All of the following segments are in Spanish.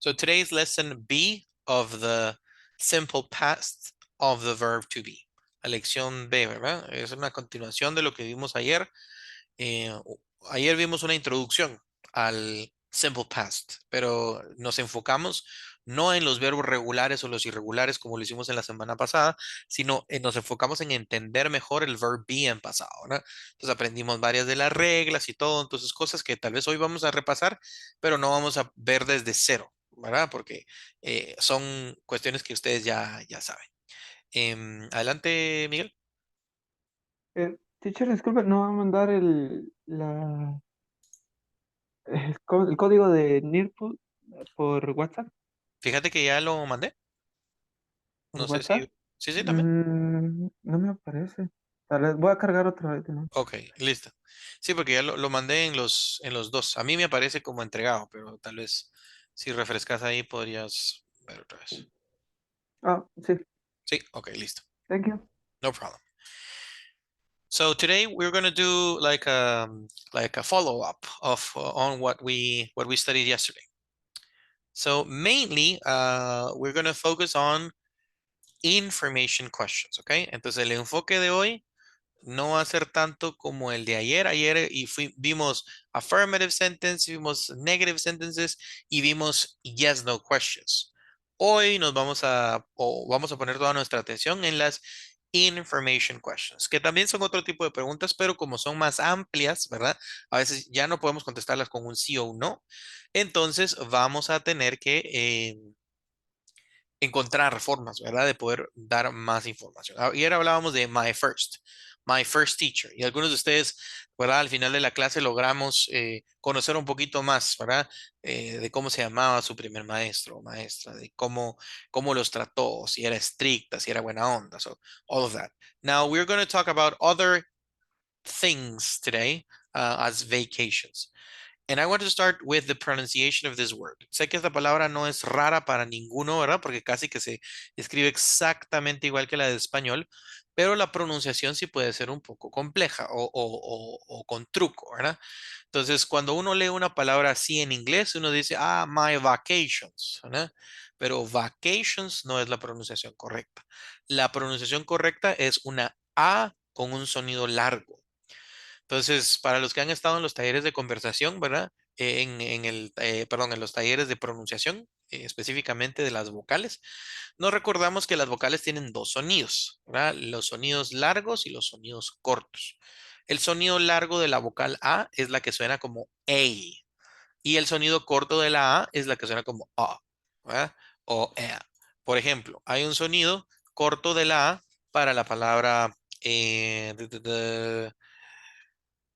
So today's lesson B of the simple past of the verb to be. La lección B, ¿verdad? Es una continuación de lo que vimos ayer. Eh, Ayer vimos una introducción al simple past, pero nos enfocamos no en los verbos regulares o los irregulares como lo hicimos en la semana pasada, sino nos enfocamos en entender mejor el verb be en pasado, ¿verdad? Entonces aprendimos varias de las reglas y todo, entonces cosas que tal vez hoy vamos a repasar, pero no vamos a ver desde cero, ¿verdad? Porque son cuestiones que ustedes ya saben. Adelante, Miguel. Teacher, disculpe, ¿no va a mandar el código de NIRPU por WhatsApp? Fíjate que ya lo mandé. ¿Por No sé si... WhatsApp? Sí, sí, también. No me aparece. Tal vez voy a cargar otra vez, ¿no? Ok, listo. Sí, porque ya lo mandé en los dos. A mí me aparece como entregado, pero tal vez si refrescas ahí podrías ver otra vez. Ah, sí, Sí, ok, listo. thank you. No problem. So today we're gonna do like a follow-up of on what we studied yesterday. So mainly we're gonna focus on information questions, okay? Entonces el enfoque de hoy no va a ser tanto como el de ayer. Ayer vimos affirmative sentence, vimos negative sentences y vimos yes, no questions. Hoy vamos a poner toda nuestra atención en las information questions, que también son otro tipo de preguntas, pero como son más amplias, ¿verdad? A veces ya no podemos contestarlas con un sí o un no. Entonces vamos a tener que encontrar formas, ¿verdad? De poder dar más información. Ayer hablábamos de my first teacher, y algunos de ustedes, ¿verdad? Al final de la clase logramos conocer un poquito más, ¿verdad? De cómo se llamaba su primer maestro o maestra, de cómo los trató, si era estricta, si era buena onda, so all of that. Now we're going to talk about other things today as vacations. And I want to start with the pronunciation of this word. Sé que esta palabra no es rara para ninguno, ¿verdad? Porque casi que se escribe exactamente igual que la de español, pero la pronunciación sí puede ser un poco compleja o con truco, ¿verdad? Entonces, cuando uno lee una palabra así en inglés, uno dice, ah, my vacations, ¿verdad? Pero vacations no es la pronunciación correcta. La pronunciación correcta es una A con un sonido largo. Entonces, para los que han estado en los talleres de conversación, ¿verdad? Perdón, en los talleres de pronunciación, específicamente de las vocales, nos recordamos que las vocales tienen dos sonidos, ¿verdad? Los sonidos largos y los sonidos cortos. El sonido largo de la vocal A es la que suena como A y el sonido corto de la A es la que suena como A, ¿verdad? O EA. Por ejemplo, hay un sonido corto de la A para la palabra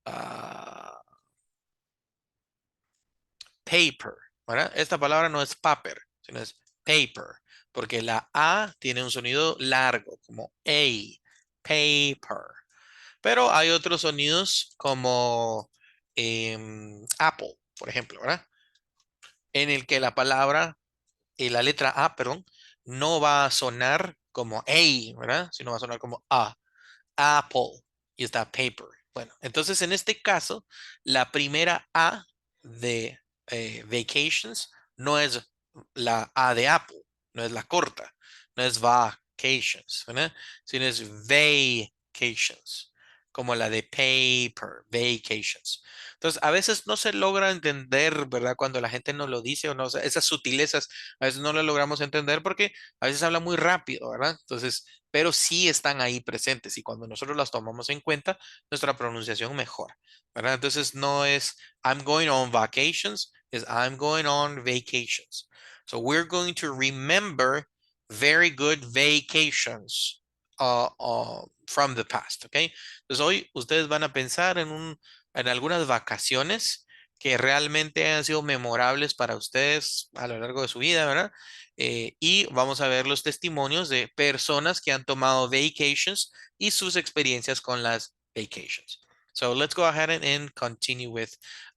ah, paper, ¿verdad? Esta palabra no es paper, sino es paper, porque la A tiene un sonido largo, como A, paper. Pero hay otros sonidos como Apple, por ejemplo, ¿verdad? En el que la palabra, la letra A, perdón, no va a sonar como A, ¿verdad? Sino va a sonar como A. Apple y está paper. Bueno, entonces en este caso, la primera A de vacations no es la A de Apple, no es la corta, no es vacations, ¿verdad? Sino es vacations, como la de paper, vacations. Entonces, a veces no se logra entender, ¿verdad? Cuando la gente no lo dice o no, o sea, esas sutilezas, a veces no las logramos entender porque a veces habla muy rápido, ¿verdad? Entonces, pero sí están ahí presentes y cuando nosotros las tomamos en cuenta, nuestra pronunciación mejora, ¿verdad? Entonces no es I'm going on vacations, es I'm going on vacations. So we're going to remember very good vacations from the past, ¿ok? Entonces hoy ustedes van a pensar en algunas vacaciones que realmente han sido memorables para ustedes a lo largo de su vida, ¿verdad? Y vamos a ver los testimonios de personas que han tomado vacations y sus experiencias con las vacations. So let's go ahead and continue with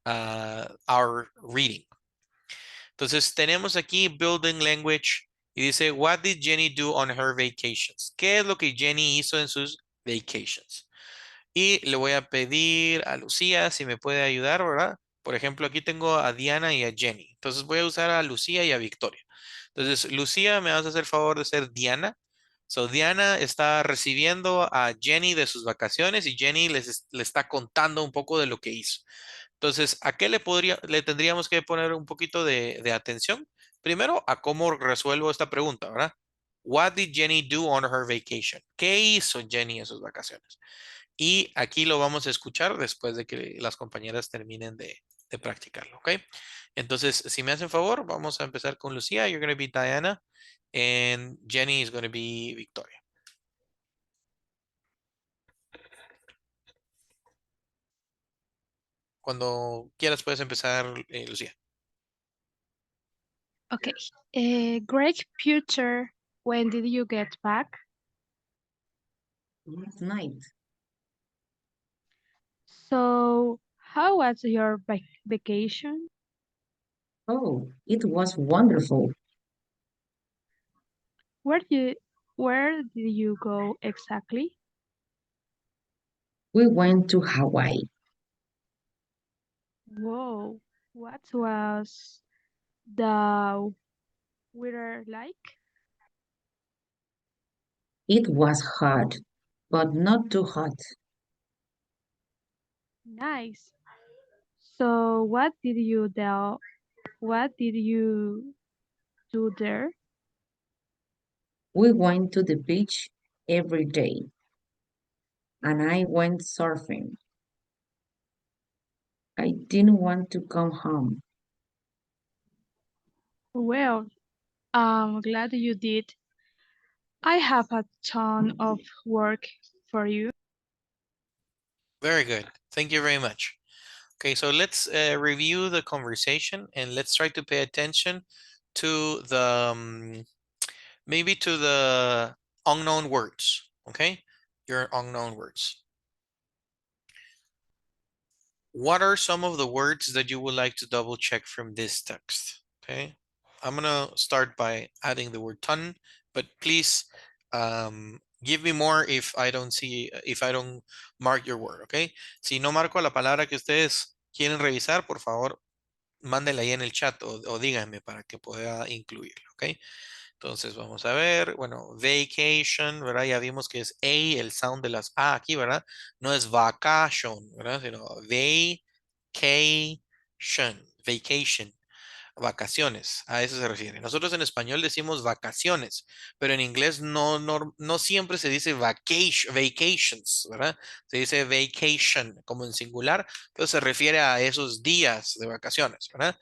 our reading. Entonces tenemos aquí Building Language y dice, What did Jenny do on her vacations? ¿Qué es lo que Jenny hizo en sus vacations? Y le voy a pedir a Lucía si me puede ayudar, ¿verdad? Por ejemplo, aquí tengo a Diana y a Jenny. Entonces voy a usar a Lucía y a Victoria. Entonces, Lucía, me vas a hacer favor de ser Diana. So, Diana está recibiendo a Jenny de sus vacaciones y Jenny le está contando un poco de lo que hizo. Entonces, ¿a qué le tendríamos que poner un poquito de atención? Primero, a cómo resuelvo esta pregunta, ¿verdad? What did Jenny do on her vacation? ¿Qué hizo Jenny en sus vacaciones? Y aquí lo vamos a escuchar después de que las compañeras terminen de practicarlo, ¿ok? Entonces, si me hacen favor, vamos a empezar con Lucía. You're going to be Diana and Jenny is going to be Victoria. Cuando quieras puedes empezar, Lucía. Okay. Great future. When did you get back? Last night. So, how was your vacation? Oh, it was wonderful. Where did where did you go exactly? We went to Hawaii. Whoa, what was the weather like? It was hot, but not too hot. Nice. So, what did you do there? We went to the beach every day, and I went surfing. I didn't want to come home. Well, I'm glad you did. I have a ton of work for you. Very good. Thank you very much. Okay, so let's review the conversation and let's try to pay attention to the maybe to the unknown words. Okay, your unknown words. What are some of the words that you would like to double check from this text? Okay, I'm gonna start by adding the word ton, but please give me more if I don't see, if I don't mark your word, okay? Si no marco la palabra que ustedes quieren revisar, por favor, mándenla ahí en el chat o díganme para que pueda incluirlo, ¿ok? Entonces vamos a ver, bueno, vacation, ¿verdad? Ya vimos que es A, el sound de las A aquí, ¿verdad? No es vacation, ¿verdad? Sino vacation, vacaciones, a eso se refiere. Nosotros en español decimos vacaciones, pero en inglés no siempre se dice vacations, ¿verdad? Se dice vacation como en singular, entonces se refiere a esos días de vacaciones, ¿verdad?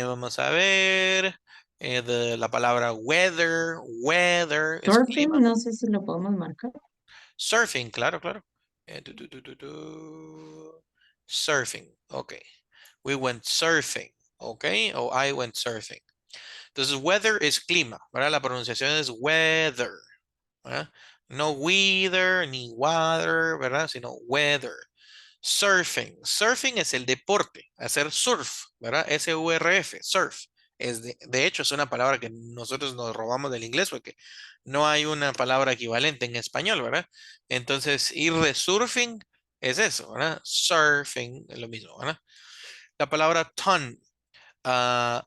Vamos a ver la palabra weather es Surfing, clima. no sé si lo podemos marcar. Surfing, claro, claro. Surfing, ok. We went surfing, ok. O I went surfing. Entonces, weather es clima, ¿verdad? La pronunciación es weather, ¿verdad? No weather ni water, ¿verdad? Sino weather. Surfing. Surfing es el deporte, hacer surf, ¿verdad? S-U-R-F, surf. De hecho, es una palabra que nosotros nos robamos del inglés porque no hay una palabra equivalente en español, ¿verdad? Entonces, ir de surfing es eso, ¿verdad? Surfing es lo mismo, ¿verdad? La palabra ton, a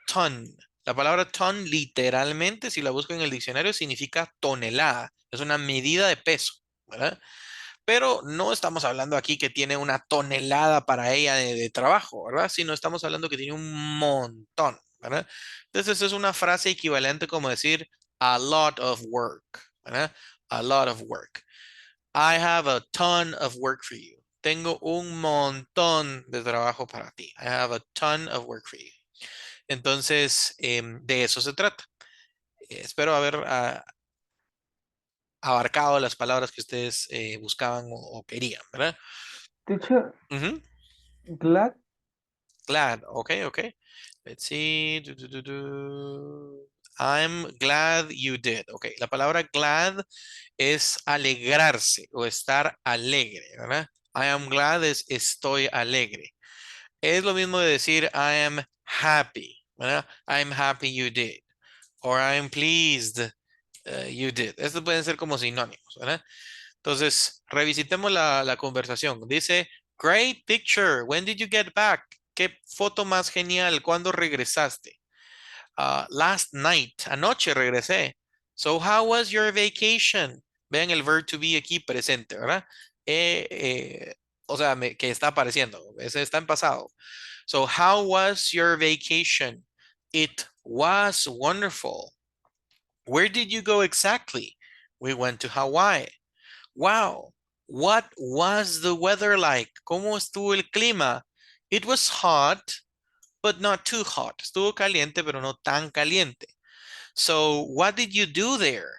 ton. La palabra ton literalmente, si la busco en el diccionario, significa tonelada. Es una medida de peso, ¿verdad? Pero no estamos hablando aquí que tiene una tonelada para ella de trabajo, ¿verdad? Sino estamos hablando que tiene un montón, ¿verdad? Entonces es una frase equivalente como decir a lot of work, ¿verdad? A lot of work. I have a ton of work for you. Tengo un montón de trabajo para ti. I have a ton of work for you. Entonces, de eso se trata. Espero haber abarcado las palabras que ustedes buscaban o querían, ¿verdad? Teacher, Ujú. glad, Glad, okay. Let's see. I'm glad you did. Ok, la palabra glad es alegrarse o estar alegre, ¿verdad? I am glad es estoy alegre. Es lo mismo de decir I am happy, ¿verdad? I'm happy you did. Or I'm pleased you did. Estos pueden ser como sinónimos, ¿verdad? Entonces, revisitemos la conversación. Dice, Great picture. When did you get back? Qué foto más genial. ¿Cuándo regresaste? Last night. Anoche regresé. So how was your vacation? Vean el verb to be aquí presente, ¿verdad? O sea, que está apareciendo. Ese está en pasado. So how was your vacation? It was wonderful. Where did you go exactly? We went to Hawaii. Wow. What was the weather like? ¿Cómo estuvo el clima? It was hot, but not too hot. Estuvo caliente, pero no tan caliente. So what did you do there?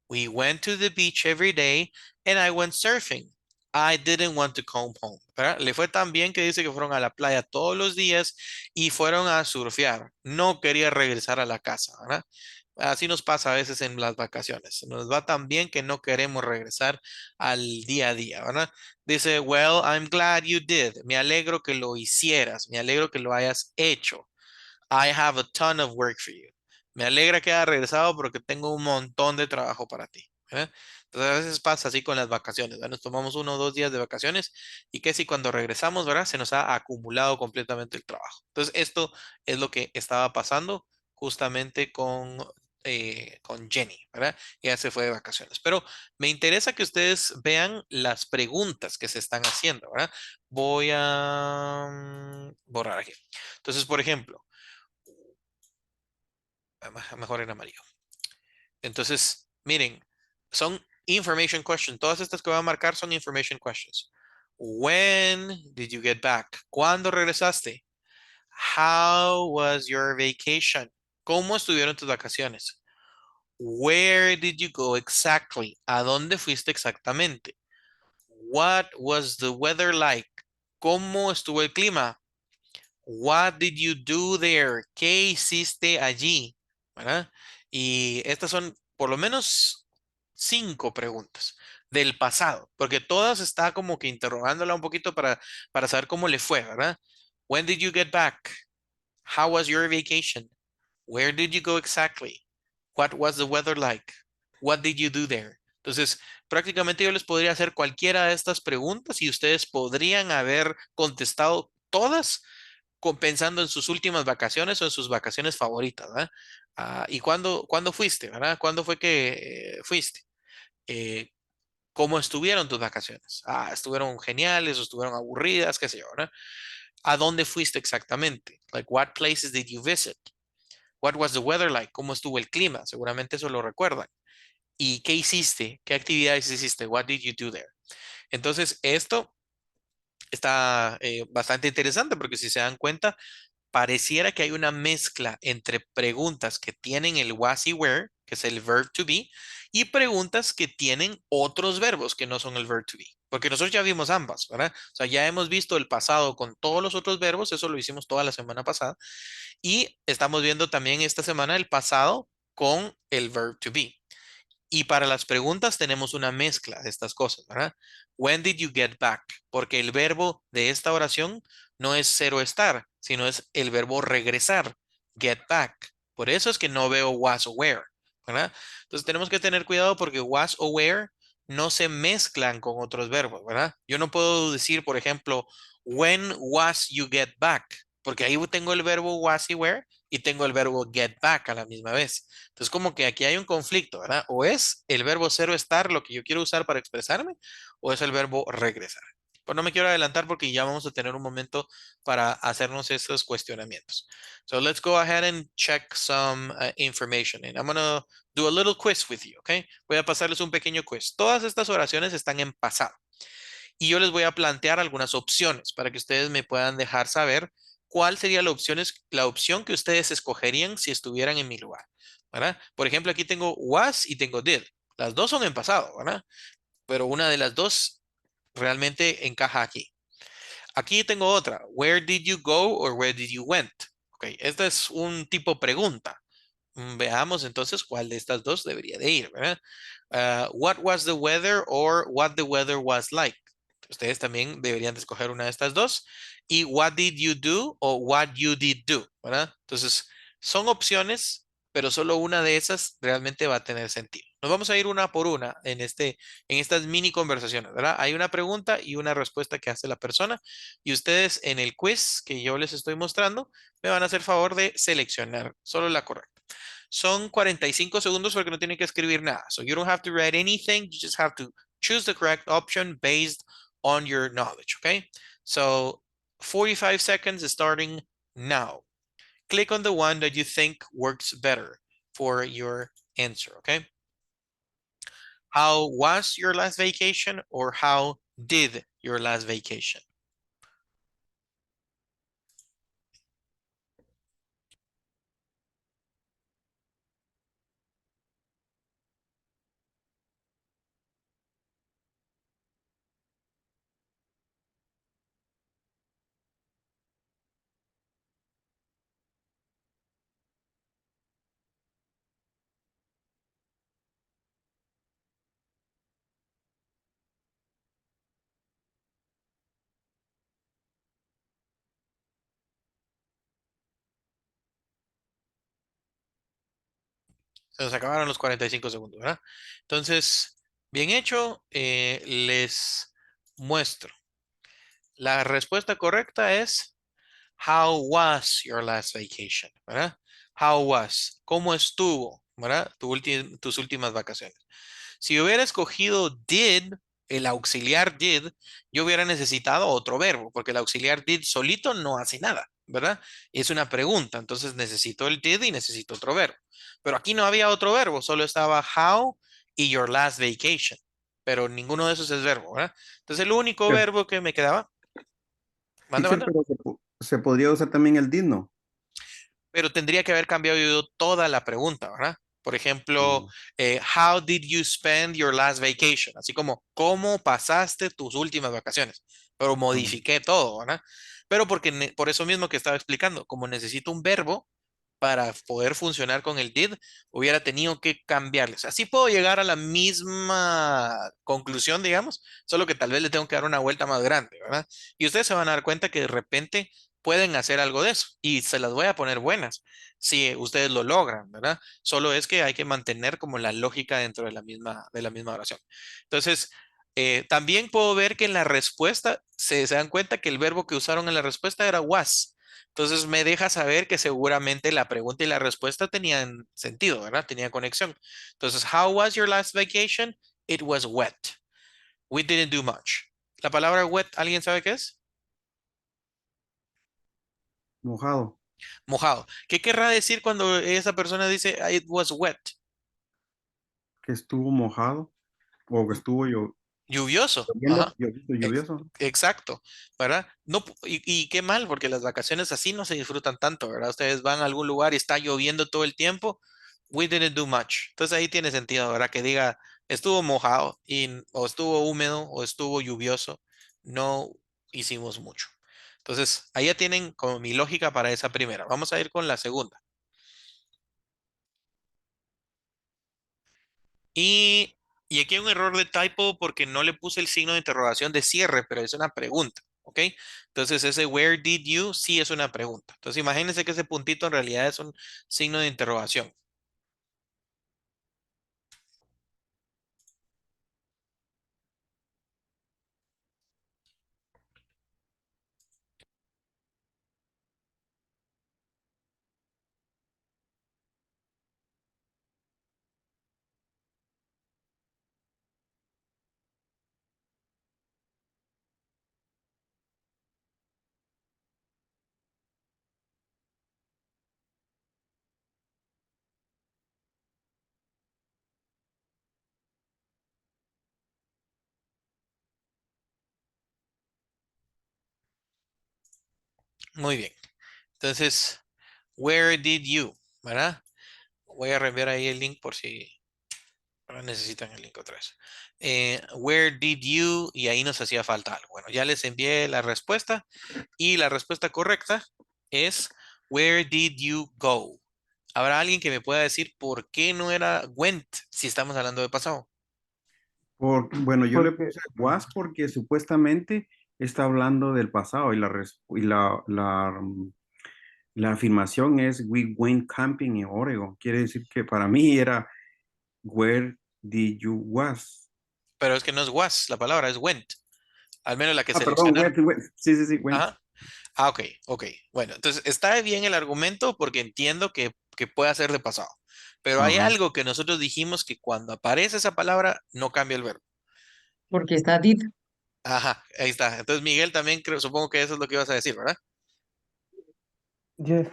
We went to the beach every day and I went surfing. I didn't want to come home. ¿Verdad? Le fue tan bien que dice que fueron a la playa todos los días y fueron a surfear. No quería regresar a la casa, ¿verdad? Así nos pasa a veces en las vacaciones. Nos va tan bien que no queremos regresar al día a día, ¿verdad? Dice, well, I'm glad you did. Me alegro que lo hicieras. Me alegro que lo hayas hecho. I have a ton of work for you. Me alegra que hayas regresado porque tengo un montón de trabajo para ti, ¿verdad? Entonces a veces pasa así con las vacaciones, ¿verdad? Nos tomamos 1 o 2 días de vacaciones y que si cuando regresamos, ¿verdad? Se nos ha acumulado completamente el trabajo. Entonces esto es lo que estaba pasando justamente con Jenny, ¿verdad? Ella se fue de vacaciones. Pero me interesa que ustedes vean las preguntas que se están haciendo, ¿verdad? Voy a borrar aquí. Entonces, por ejemplo, mejor en amarillo. Entonces, miren, son information questions. Todas estas que voy a marcar son information questions. When did you get back? ¿Cuándo regresaste? How was your vacation? ¿Cómo estuvieron tus vacaciones? Where did you go exactly? ¿A dónde fuiste exactamente? What was the weather like? ¿Cómo estuvo el clima? What did you do there? ¿Qué hiciste allí? ¿Verdad? Y estas son por lo menos 5 preguntas del pasado, porque todas está como que interrogándola un poquito para saber cómo le fue, ¿verdad? When did you get back? How was your vacation? Where did you go exactly? What was the weather like? What did you do there? Entonces, prácticamente yo les podría hacer cualquiera de estas preguntas y ustedes podrían haber contestado todas pensando en sus últimas vacaciones o en sus vacaciones favoritas, ¿verdad? ¿Y cuándo fuiste, verdad? ¿Cuándo fue que fuiste? Eh, ¿Cómo estuvieron tus vacaciones? ¿Estuvieron geniales o estuvieron aburridas? ¿Qué sé yo, verdad? ¿A dónde fuiste exactamente? Like, what places did you visit? What was the weather like? ¿Cómo estuvo el clima? Seguramente eso lo recuerdan. ¿Y qué hiciste? ¿Qué actividades hiciste? What did you do there? Entonces, esto está bastante interesante porque si se dan cuenta, pareciera que hay una mezcla entre preguntas que tienen el was y were, que es el verb to be, y preguntas que tienen otros verbos que no son el verb to be. Porque nosotros ya vimos ambas, ¿verdad? O sea, ya hemos visto el pasado con todos los otros verbos, eso lo hicimos toda la semana pasada, y estamos viendo también esta semana el pasado con el verb to be. Y para las preguntas tenemos una mezcla de estas cosas, ¿verdad? When did you get back? Porque el verbo de esta oración no es ser o estar, sino es el verbo regresar, get back. Por eso es que no veo was o were, ¿verdad? Entonces tenemos que tener cuidado porque was o were no se mezclan con otros verbos, ¿verdad? Yo no puedo decir, por ejemplo, when was you get back? Porque ahí tengo el verbo was y were y tengo el verbo get back a la misma vez. Entonces, como que aquí hay un conflicto, ¿verdad? O es el verbo ser o estar lo que yo quiero usar para expresarme, o es el verbo regresar. Pero no me quiero adelantar porque ya vamos a tener un momento para hacernos esos cuestionamientos. So let's go ahead and check some information. And I'm going to do a little quiz with you, okay? Voy a pasarles un pequeño quiz. Todas estas oraciones están en pasado. Y yo les voy a plantear algunas opciones para que ustedes me puedan dejar saber cuál sería la opción que ustedes escogerían si estuvieran en mi lugar, ¿verdad? Por ejemplo, aquí tengo was y tengo did. Las dos son en pasado, ¿verdad? Pero una de las dos realmente encaja aquí. Aquí tengo otra. Where did you go or where did you went? Ok, esta es un tipo pregunta. Veamos entonces cuál de estas dos debería de ir, ¿verdad? What was the weather or what the weather was like? Ustedes también deberían de escoger una de estas dos. Y what did you do o what you did do, ¿verdad? Entonces, son opciones, pero solo una de esas realmente va a tener sentido. Nos vamos a ir una por una en estas mini conversaciones, ¿verdad? Hay una pregunta y una respuesta que hace la persona y ustedes en el quiz que yo les estoy mostrando me van a hacer favor de seleccionar solo la correcta. Son 45 segundos porque no tienen que escribir nada. So you don't have to write anything. You just have to choose the correct option based on your knowledge, okay? So 45 seconds starting now. Click on the one that you think works better for your answer, okay? How was your last vacation or how did your last vacation? Se nos acabaron los 45 segundos, ¿verdad? Entonces, bien hecho, les muestro. La respuesta correcta es How was your last vacation? ¿Verdad? How was? ¿Cómo estuvo? ¿Verdad? Tus últimas vacaciones. Si hubiera escogido did, el auxiliar did, yo hubiera necesitado otro verbo, porque el auxiliar did solito no hace nada, ¿verdad? Es una pregunta, entonces necesito el did y necesito otro verbo. Pero aquí no había otro verbo, solo estaba how y your last vacation, pero ninguno de esos es verbo, ¿verdad? Entonces el único Pero, verbo que me quedaba, manda, teacher, manda, pero se podría usar también el did, ¿no? pero tendría que haber cambiado yo toda la pregunta, ¿verdad? Por ejemplo, Mm, how did you spend your last vacation? Así como, ¿cómo pasaste tus últimas vacaciones? Pero mm. modifiqué todo, ¿verdad? Pero porque por eso mismo que estaba explicando, como necesito un verbo para poder funcionar con el did, hubiera tenido que cambiarles. Así puedo llegar a la misma conclusión, digamos, solo que tal vez le tengo que dar una vuelta más grande, ¿verdad? Y ustedes se van a dar cuenta que de repente pueden hacer algo de eso y se las voy a poner buenas si ustedes lo logran, ¿verdad? Solo es que hay que mantener como la lógica dentro de la misma oración. Entonces, también puedo ver que en la respuesta se dan cuenta que el verbo que usaron en la respuesta era was. Entonces me deja saber que seguramente la pregunta y la respuesta tenían sentido, ¿verdad? Tenía conexión. Entonces, how was your last vacation? It was wet. We didn't do much. La palabra wet, ¿alguien sabe qué es? Mojado, Mojado. ¿Qué querrá decir cuando esa persona dice it was wet? que estuvo mojado o que estuvo Lluvioso. lloviendo, Ajá. Ex- lluvioso. Exacto, ¿verdad? No, y qué mal, porque las vacaciones así no se disfrutan tanto, ¿verdad? Ustedes van a algún lugar y está lloviendo todo el tiempo. We didn't do much. Entonces ahí tiene sentido, ¿verdad? Que diga estuvo mojado o estuvo húmedo o estuvo lluvioso. No hicimos mucho. Entonces ahí ya tienen como mi lógica para esa primera. Vamos a ir con la segunda. Y, y aquí hay un error de typo porque no le puse el signo de interrogación de cierre, pero es una pregunta, ¿ok? Entonces ese where did you sí es una pregunta. Entonces imagínense que ese puntito en realidad es un signo de interrogación. Muy bien. Entonces, where did you, ¿verdad? Voy a reenviar ahí el link por si ahora necesitan el link otra vez. Where did you, y ahí nos hacía falta algo. Bueno, ya les envié la respuesta y la respuesta correcta es where did you go? ¿Habrá alguien que me pueda decir por qué no era went si estamos hablando de pasado? Bueno, yo le Porque puse was porque supuestamente está hablando del pasado y la afirmación es we went camping en Oregon. Quiere decir que para mí era where Did you was? Pero es que no es was, la palabra es went. Al menos la que Ah, perdón, seleccionaron. went. Sí, sí, sí, went. Ajá. Ah, ok, ok. Bueno, entonces está bien el argumento porque entiendo que puede ser de pasado. Pero hay Ajá. algo que nosotros dijimos que cuando aparece esa palabra no cambia el verbo. Porque está did. Ajá, ahí está. Entonces Miguel también creo, supongo que eso es lo que ibas a decir, ¿verdad? Yes.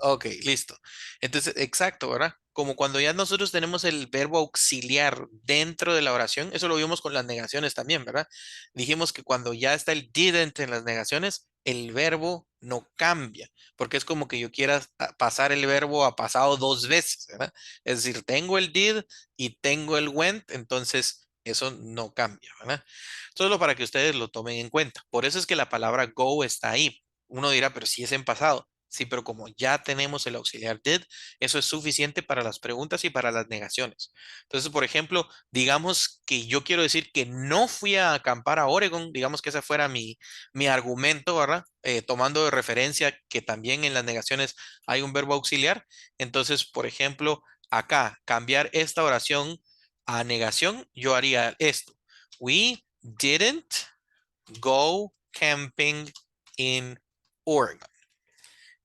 Ok, listo. Entonces, exacto, ¿verdad? Como cuando ya nosotros tenemos el verbo auxiliar dentro de la oración, eso lo vimos con las negaciones también, ¿verdad? Dijimos que cuando ya está el didn't en las negaciones, el verbo no cambia, porque es como que yo quiera pasar el verbo a pasado dos veces, ¿verdad? Es decir, tengo el did y tengo el went, entonces eso no cambia, ¿verdad? Solo para que ustedes lo tomen en cuenta. Por eso es que la palabra go está ahí. Uno dirá, pero si es en pasado. Sí, pero como ya tenemos el auxiliar did, eso es suficiente para las preguntas y para las negaciones. Entonces, por ejemplo, digamos que yo quiero decir que no fui a acampar a Oregon, digamos que ese fuera mi argumento, ¿verdad? Tomando de referencia que también en las negaciones hay un verbo auxiliar. Entonces, por ejemplo, acá, cambiar esta oración a negación, yo haría esto. We didn't go camping in Oregon.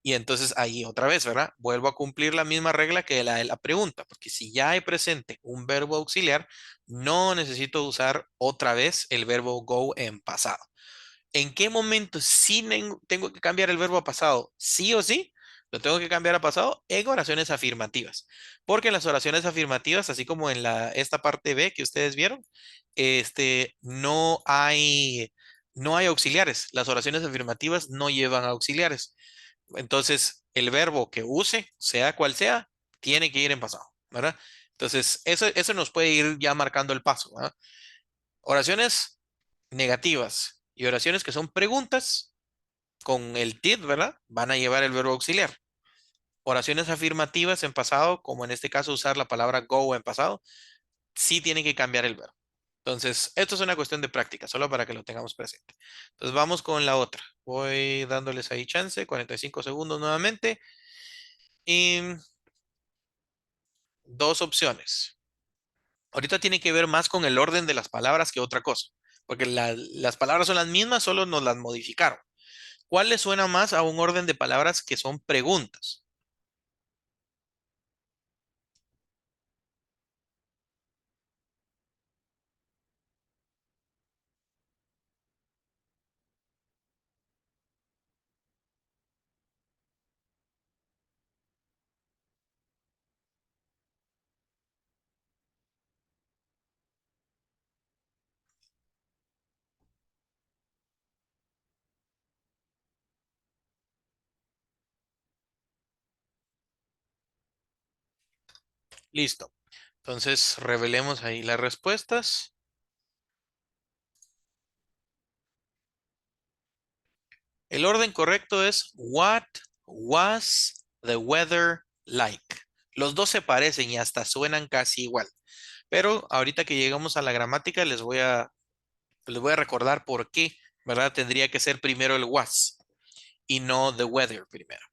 Y entonces ahí otra vez, ¿verdad? Vuelvo a cumplir la misma regla que la de la pregunta, porque si ya hay presente un verbo auxiliar, no necesito usar otra vez el verbo go en pasado. ¿En qué momento sí tengo que cambiar el verbo a pasado? Sí o sí, lo tengo que cambiar a pasado en oraciones afirmativas. Porque en las oraciones afirmativas, así como en esta parte B que ustedes vieron, no hay auxiliares. Las oraciones afirmativas no llevan auxiliares. Entonces, el verbo que use, sea cual sea, tiene que ir en pasado, ¿verdad? Entonces, eso nos puede ir ya marcando el paso, ¿verdad? Oraciones negativas y oraciones que son preguntas con el did, ¿verdad? Van a llevar el verbo auxiliar. Oraciones afirmativas en pasado, como en este caso usar la palabra go en pasado, sí tiene que cambiar el verbo. Entonces, esto es una cuestión de práctica, solo para que lo tengamos presente. Entonces, vamos con la otra. Voy dándoles ahí chance, 45 segundos nuevamente. Y dos opciones. Ahorita tiene que ver más con el orden de las palabras que otra cosa, porque las palabras son las mismas, solo nos las modificaron. ¿Cuál le suena más a un orden de palabras que son preguntas? Listo. Entonces, revelemos ahí las respuestas. El orden correcto es What was the weather like? Los dos se parecen y hasta suenan casi igual. Pero ahorita que llegamos a la gramática, les voy a recordar por qué, ¿verdad? Tendría que ser primero el was y no the weather primero.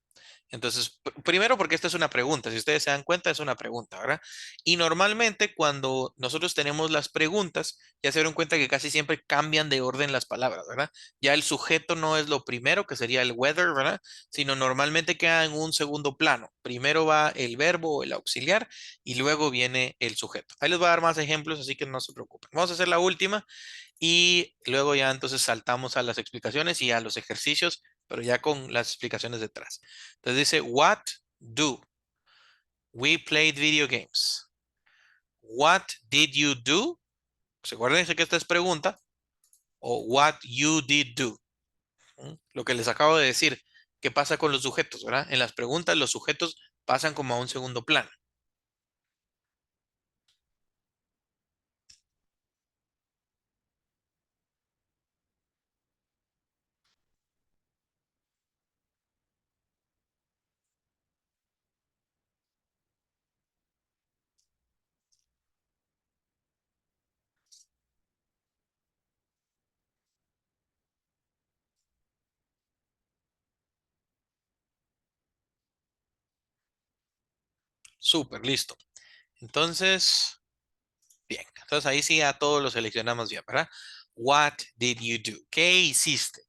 Entonces, primero porque esta es una pregunta, si ustedes se dan cuenta es una pregunta, ¿verdad? Y normalmente cuando nosotros tenemos las preguntas, ya se dieron cuenta que casi siempre cambian de orden las palabras, ¿verdad? Ya el sujeto no es lo primero, que sería el weather, ¿verdad? Sino normalmente queda en un segundo plano. Primero va el verbo o el auxiliar y luego viene el sujeto. Ahí les voy a dar más ejemplos, así que no se preocupen. Vamos a hacer la última y luego ya entonces saltamos a las explicaciones y a los ejercicios, pero ya con las explicaciones detrás. Entonces dice, what do? We played video games. What did you do? ¿Se acuerdan que esta es pregunta? O what you did do. ¿Mm? Lo que les acabo de decir. ¿Qué pasa con los sujetos, verdad? En las preguntas los sujetos pasan como a un segundo plano. Súper, listo. Entonces, Entonces ahí sí a todos lo seleccionamos bien, ¿verdad? What did you do? ¿Qué hiciste?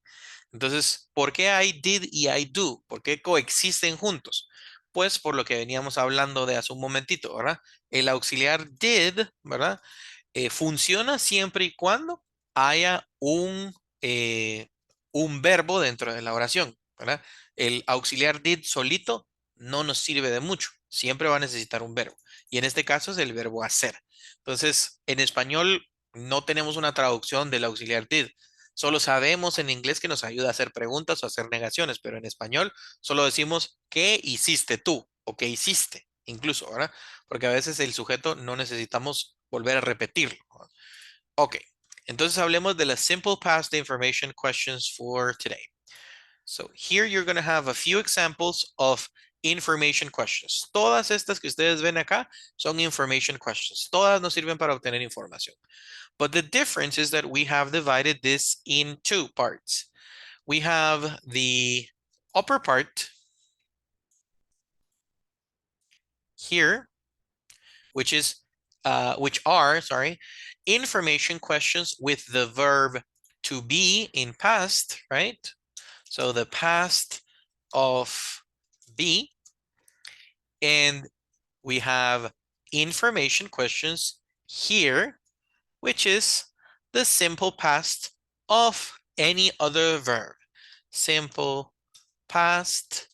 Entonces, ¿por qué hay did y I do? ¿Por qué coexisten juntos? Pues por lo que veníamos hablando de hace un momentito, ¿verdad? El auxiliar did, ¿verdad? Funciona siempre y cuando haya un verbo dentro de la oración, ¿verdad? El auxiliar did solito no nos sirve de mucho. Siempre va a necesitar un verbo. Y en este caso es el verbo hacer. Entonces, en español no tenemos una traducción del auxiliar did. Solo sabemos en inglés que nos ayuda a hacer preguntas o hacer negaciones, pero en español solo decimos ¿qué hiciste tú? O ¿qué hiciste? Incluso, ¿verdad? Porque a veces el sujeto no necesitamos volver a repetirlo. Ok, entonces hablemos de las simple past information questions for today. So here you're going to have a few examples of information questions. Todas estas que ustedes ven acá son information questions. Todas nos sirven para obtener información. But the difference is that we have divided this in two parts. We have the upper part here, which are, information questions with the verb to be in past, right? So the past of be, and we have information questions here, which is the simple past of any other verb. Simple past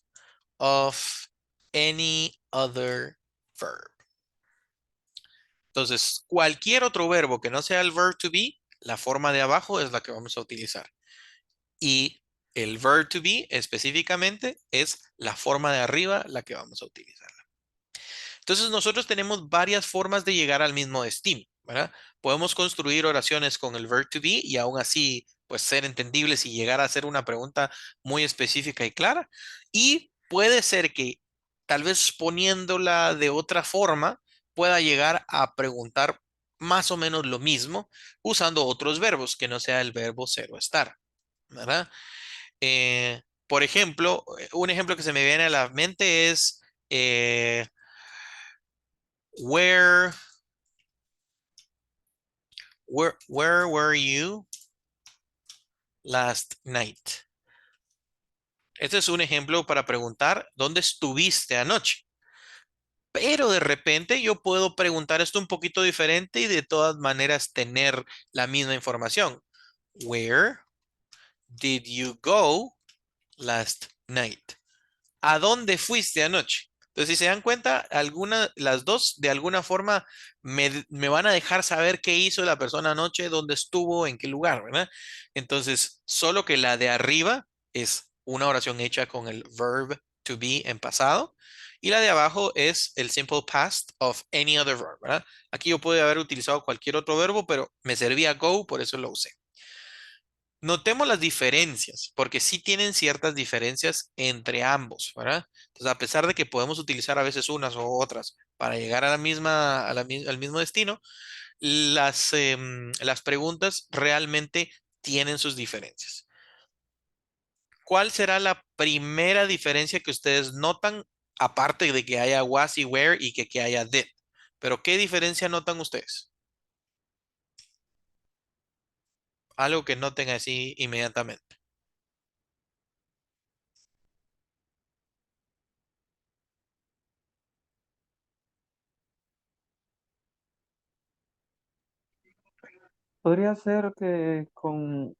of any other verb. Entonces, cualquier otro verbo que no sea el verb to be, la forma de abajo es la que vamos a utilizar. Y el verb to be específicamente es la forma de arriba la que vamos a utilizar. Entonces, nosotros tenemos varias formas de llegar al mismo destino, ¿verdad? Podemos construir oraciones con el verb to be y aún así, pues, ser entendibles y llegar a hacer una pregunta muy específica y clara. Y puede ser que tal vez poniéndola de otra forma pueda llegar a preguntar más o menos lo mismo usando otros verbos que no sea el verbo ser o estar, ¿verdad? Por ejemplo, un ejemplo que se me viene a la mente es where, where were you last night? Este es un ejemplo para preguntar dónde estuviste anoche. Pero de repente yo puedo preguntar esto un poquito diferente y de todas maneras tener la misma información. Where did you go last night? ¿A dónde fuiste anoche? Entonces, si se dan cuenta, las dos de alguna forma me van a dejar saber qué hizo la persona anoche, dónde estuvo, en qué lugar, ¿verdad? Entonces, solo que la de arriba es una oración hecha con el verb to be en pasado y la de abajo es el simple past of any other verb, ¿verdad? Aquí yo puedo haber utilizado cualquier otro verbo, pero me servía go, por eso lo usé. Notemos las diferencias, porque sí tienen ciertas diferencias entre ambos, ¿verdad? Entonces, a pesar de que podemos utilizar a veces unas o otras para llegar a al mismo destino, las preguntas realmente tienen sus diferencias. ¿Cuál será la primera diferencia que ustedes notan, aparte de que haya was y where y que haya did? Pero ¿qué diferencia notan ustedes? Algo que noten así inmediatamente. Podría ser que con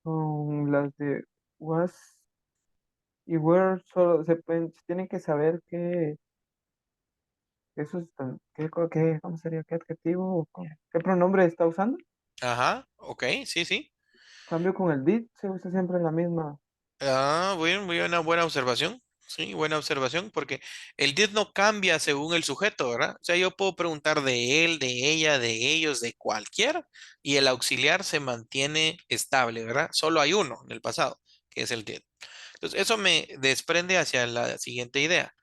las de was y were solo se tienen que saber qué sustan- ¿cómo sería? ¿Qué adjetivo o qué pronombre está usando? Ajá, ok, sí, sí. Cambio con el did, se usa siempre la misma. Ah, muy buena, buena observación. Sí, buena observación, porque el did no cambia según el sujeto, ¿verdad? O sea, yo puedo preguntar de él, de ella, de ellos, de cualquiera, y el auxiliar se mantiene estable, ¿verdad? Solo hay uno en el pasado, que es el did. Entonces, eso me desprende hacia la siguiente idea.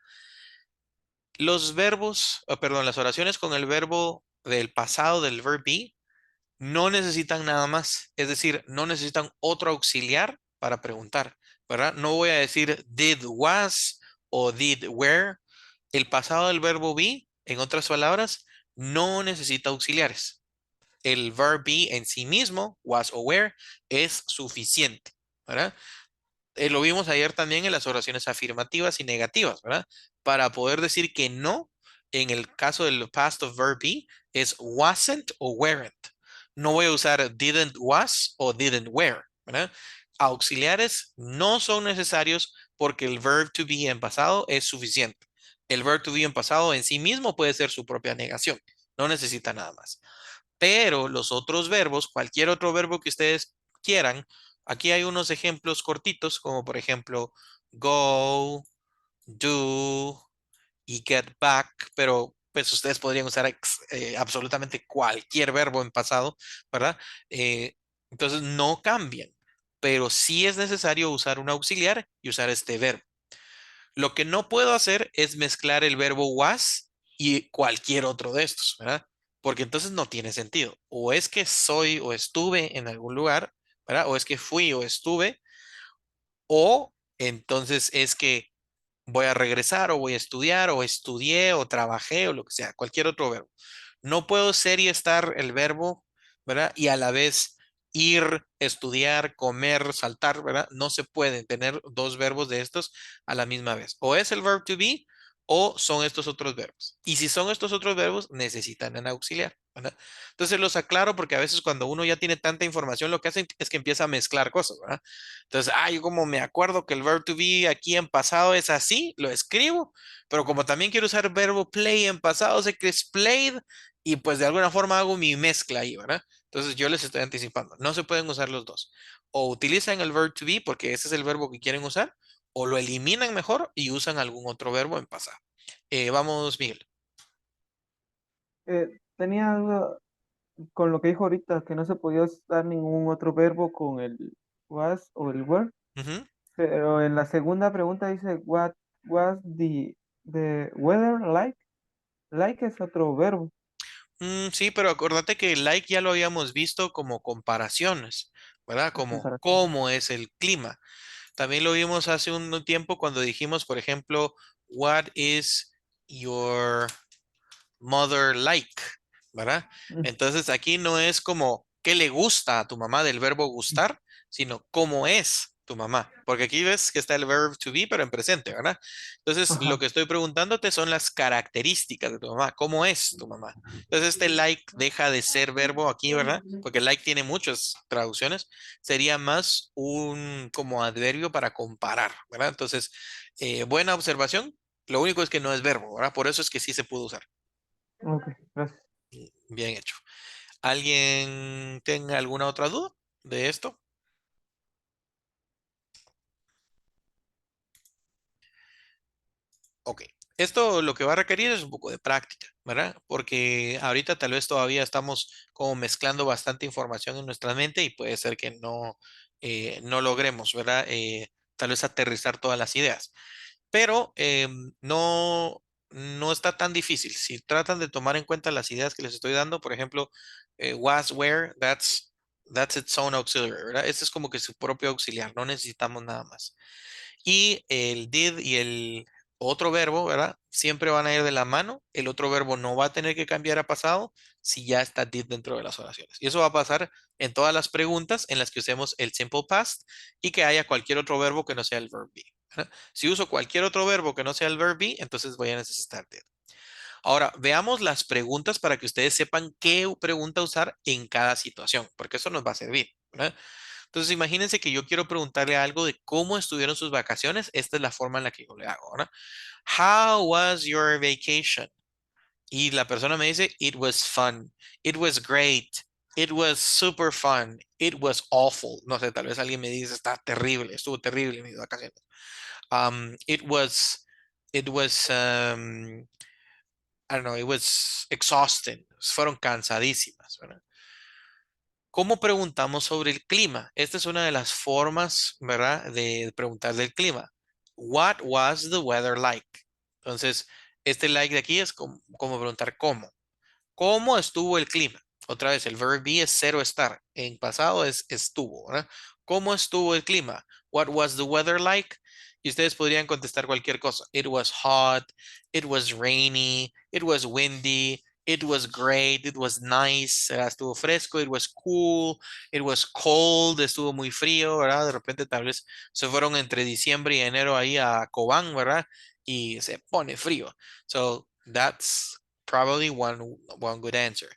Los verbos, perdón, las oraciones con el verbo del pasado del verb be no necesitan nada más, es decir, no necesitan otro auxiliar para preguntar, ¿verdad? No voy a decir did was o did were. El pasado del verbo be, en otras palabras, no necesita auxiliares. El verb be en sí mismo, was o were, es suficiente, ¿verdad? Lo vimos ayer también en las oraciones afirmativas y negativas, ¿verdad? Para poder decir que no, en el caso del past of verb be, es wasn't o weren't. No voy a usar didn't was o didn't were, ¿verdad? Auxiliares no son necesarios porque el verb to be en pasado es suficiente. El verb to be en pasado en sí mismo puede ser su propia negación. No necesita nada más. Pero los otros verbos, cualquier otro verbo que ustedes quieran, aquí hay unos ejemplos cortitos, como por ejemplo go, do y get back, pero pues ustedes podrían usar absolutamente cualquier verbo en pasado, ¿verdad? Entonces no cambian, pero sí es necesario usar un auxiliar y usar este verbo. Lo que no puedo hacer es mezclar el verbo was y cualquier otro de estos, ¿verdad? Porque entonces no tiene sentido. O es que soy o estuve en algún lugar, ¿verdad? O es que fui o estuve, o entonces es que voy a regresar o voy a estudiar o estudié o trabajé o lo que sea, cualquier otro verbo. No puedo ser y estar el verbo, ¿verdad? Y a la vez ir, estudiar, comer, saltar, ¿verdad? No se pueden tener dos verbos de estos a la misma vez. O es el verb to be o son estos otros verbos. Y si son estos otros verbos, necesitan un auxiliar, ¿verdad? Entonces los aclaro porque a veces cuando uno ya tiene tanta información, lo que hace es que empieza a mezclar cosas, ¿verdad? Entonces, yo como me acuerdo que el verb to be aquí en pasado es así, lo escribo, pero como también quiero usar verbo play en pasado, sé que es played y pues de alguna forma hago mi mezcla ahí, ¿verdad? Entonces yo les estoy anticipando, no se pueden usar los dos. O utilizan el verb to be porque ese es el verbo que quieren usar, o lo eliminan mejor y usan algún otro verbo en pasado. Vamos, Miguel. Tenía duda con lo que dijo ahorita, que no se podía usar ningún otro verbo con el was o el were, Ujú. pero en la segunda pregunta dice what was the weather like? Like es otro verbo. Sí, pero acuérdate que el like ya lo habíamos visto como comparaciones, ¿verdad? Como Comparación. cómo es el clima. También lo vimos hace un tiempo cuando dijimos, por ejemplo, what is your mother like, ¿verdad? Mm, Entonces aquí no es como qué le gusta a tu mamá del verbo gustar, sino cómo es tu mamá, porque aquí ves que está el verb to be, pero en presente, ¿verdad? Entonces lo Ajá. que estoy preguntándote son las características de tu mamá, cómo es tu mamá. Entonces este like deja de ser verbo aquí, ¿verdad? Porque like tiene muchas traducciones, sería más un como adverbio para comparar, ¿verdad? Entonces, buena observación. Lo único es que no es verbo, ¿verdad? Por eso es que sí se pudo usar. Ok, gracias. Bien hecho. ¿Alguien tenga alguna otra duda de esto? Ok. Esto lo que va a requerir es un poco de práctica, ¿verdad? Porque ahorita tal vez todavía estamos como mezclando bastante información en nuestra mente y puede ser que no logremos, ¿verdad? Tal vez aterrizar todas las ideas. Pero no está tan difícil. Si tratan de tomar en cuenta las ideas que les estoy dando, por ejemplo, was, where, that's its own auxiliary, ¿verdad? Este es como que su propio auxiliar, no necesitamos nada más. Y el did y el otro verbo, ¿verdad? Siempre van a ir de la mano. El otro verbo no va a tener que cambiar a pasado si ya está did dentro de las oraciones. Y eso va a pasar en todas las preguntas en las que usemos el simple past y que haya cualquier otro verbo que no sea el verb be, ¿verdad? Si uso cualquier otro verbo que no sea el verb be, entonces voy a necesitar did. Ahora, veamos las preguntas para que ustedes sepan qué pregunta usar en cada situación, porque eso nos va a servir, ¿verdad? Entonces, imagínense que yo quiero preguntarle algo de cómo estuvieron sus vacaciones. Esta es la forma en la que yo le hago, ¿verdad? How was your vacation? Y la persona me dice, it was fun, it was great, it was super fun, it was awful. No sé, tal vez alguien me dice, está terrible, estuvo terrible mis vacaciones. It was, I don't know, it was exhausting. Fueron cansadísimas, ¿verdad? ¿Cómo preguntamos sobre el clima? Esta es una de las formas, ¿verdad?, de preguntar del clima. What was the weather like? Entonces, este like de aquí es como preguntar cómo. ¿Cómo estuvo el clima? Otra vez, el verb be es cero estar. En pasado es estuvo, ¿verdad? ¿Cómo estuvo el clima? What was the weather like? Y ustedes podrían contestar cualquier cosa. It was hot, it was rainy, it was windy, It was great, it was nice, estuvo fresco, it was cool, it was cold, estuvo muy frío, ¿verdad? De repente tal vez se fueron entre diciembre y enero ahí a Cobán, ¿verdad? Y se pone frío. So that's probably one good answer.